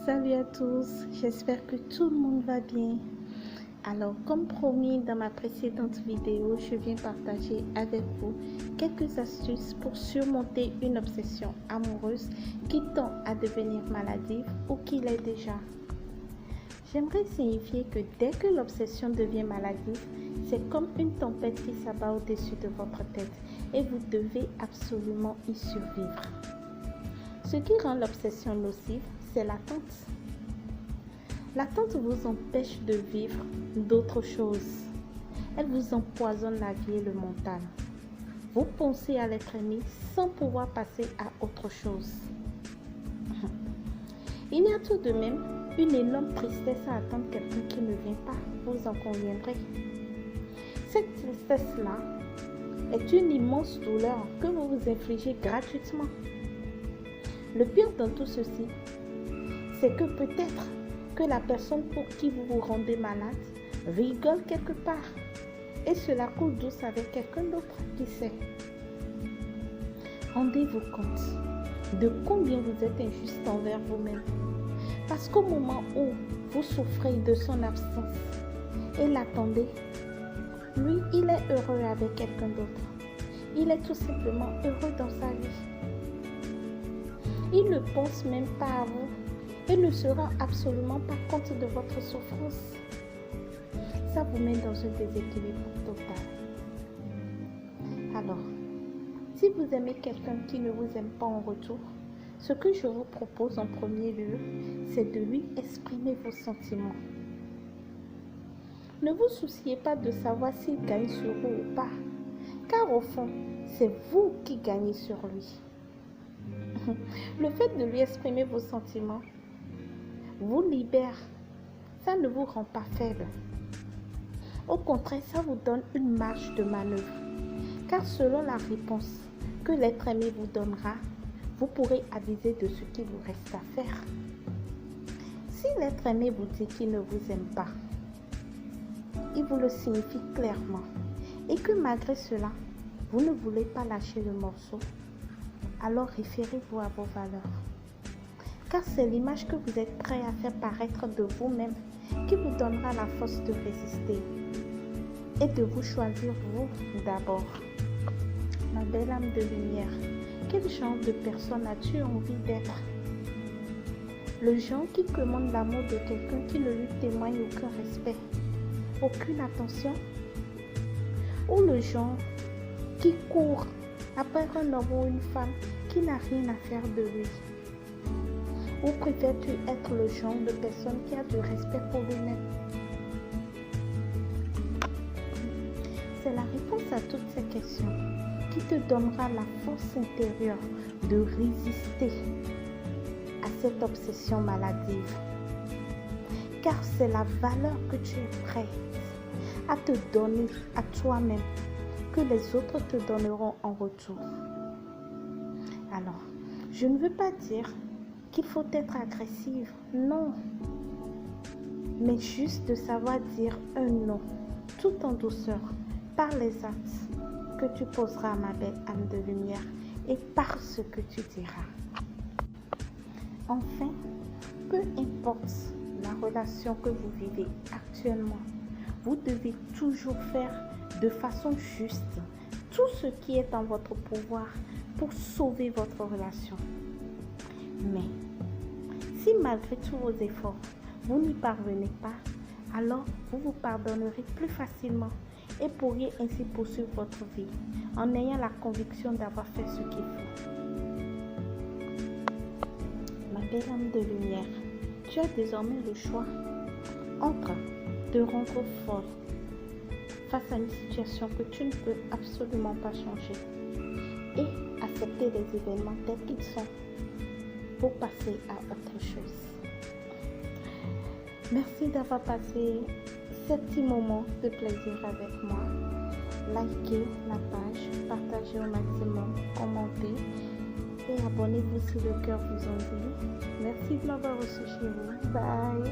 Salut à tous, j'espère que tout le monde va bien. Alors, comme promis dans ma précédente vidéo, je viens partager avec vous quelques astuces pour surmonter une obsession amoureuse qui tend à devenir maladive ou qui l'est déjà. J'aimerais signifier que dès que l'obsession devient maladive, c'est comme une tempête qui s'abat au-dessus de votre tête et vous devez absolument y survivre. Ce qui rend l'obsession nocive, c'est l'attente. L'attente vous empêche de vivre d'autres choses. Elle vous empoisonne la vie et le mental. Vous pensez à l'être aimé sans pouvoir passer à autre chose. Il y a tout de même une énorme tristesse à attendre quelqu'un qui ne vient pas, vous en conviendrez. Cette tristesse-là est une immense douleur que vous vous infligez gratuitement. Le pire dans tout ceci, c'est que peut-être que la personne pour qui vous vous rendez malade rigole quelque part et cela coule douce avec quelqu'un d'autre, qui sait. Rendez-vous compte de combien vous êtes injuste envers vous-même. Parce qu'au moment où vous souffrez de son absence et l'attendez, lui, il est heureux avec quelqu'un d'autre. Il est tout simplement heureux dans sa vie. Il ne pense même pas à vous et ne se rend absolument pas compte de votre souffrance. Ça vous met dans un déséquilibre total. Alors, si vous aimez quelqu'un qui ne vous aime pas en retour, ce que je vous propose en premier lieu, c'est de lui exprimer vos sentiments. Ne vous souciez pas de savoir s'il gagne sur vous ou pas, car au fond, c'est vous qui gagnez sur lui. Le fait de lui exprimer vos sentiments vous libère. Ça ne vous rend pas faible. Au contraire, ça vous donne une marge de manœuvre. Car selon la réponse que l'être aimé vous donnera, vous pourrez aviser de ce qu'il vous reste à faire. Si l'être aimé vous dit qu'il ne vous aime pas, il vous le signifie clairement. Et que malgré cela, vous ne voulez pas lâcher le morceau, alors référez-vous à vos valeurs. Car c'est l'image que vous êtes prêt à faire paraître de vous-même qui vous donnera la force de résister et de vous choisir vous d'abord. Ma belle âme de lumière, quel genre de personne as-tu envie d'être? Le genre qui commande l'amour de quelqu'un qui ne lui témoigne aucun respect, aucune attention? Ou le genre qui court après un homme ou une femme qui n'a rien à faire de lui? Ou préfères-tu être le genre de personne qui a du respect pour lui-même? C'est la réponse à toutes ces questions qui te donnera la force intérieure de résister à cette obsession maladive. Car c'est la valeur que tu es prête à te donner à toi-même que les autres te donneront en retour. Alors, je ne veux pas dire qu'il faut être agressive, non. Mais juste de savoir dire un non, tout en douceur, par les actes que tu poseras, ma belle âme de lumière, et par ce que tu diras. Enfin, peu importe la relation que vous vivez actuellement, vous devez toujours faire de façon juste tout ce qui est en votre pouvoir pour sauver votre relation. Mais si malgré tous vos efforts, vous n'y parvenez pas, alors vous vous pardonnerez plus facilement et pourriez ainsi poursuivre votre vie en ayant la conviction d'avoir fait ce qu'il faut. Ma belle âme de lumière, tu as désormais le choix entre te rendre folle face à une situation que tu ne peux absolument pas changer et accepter les événements tels qu'ils sont pour passer à autre chose. Merci d'avoir passé ce petit moment de plaisir avec moi. Likez la page, partagez au maximum, commentez et abonnez-vous si le cœur vous en dit. Merci de m'avoir reçu chez vous. Bye!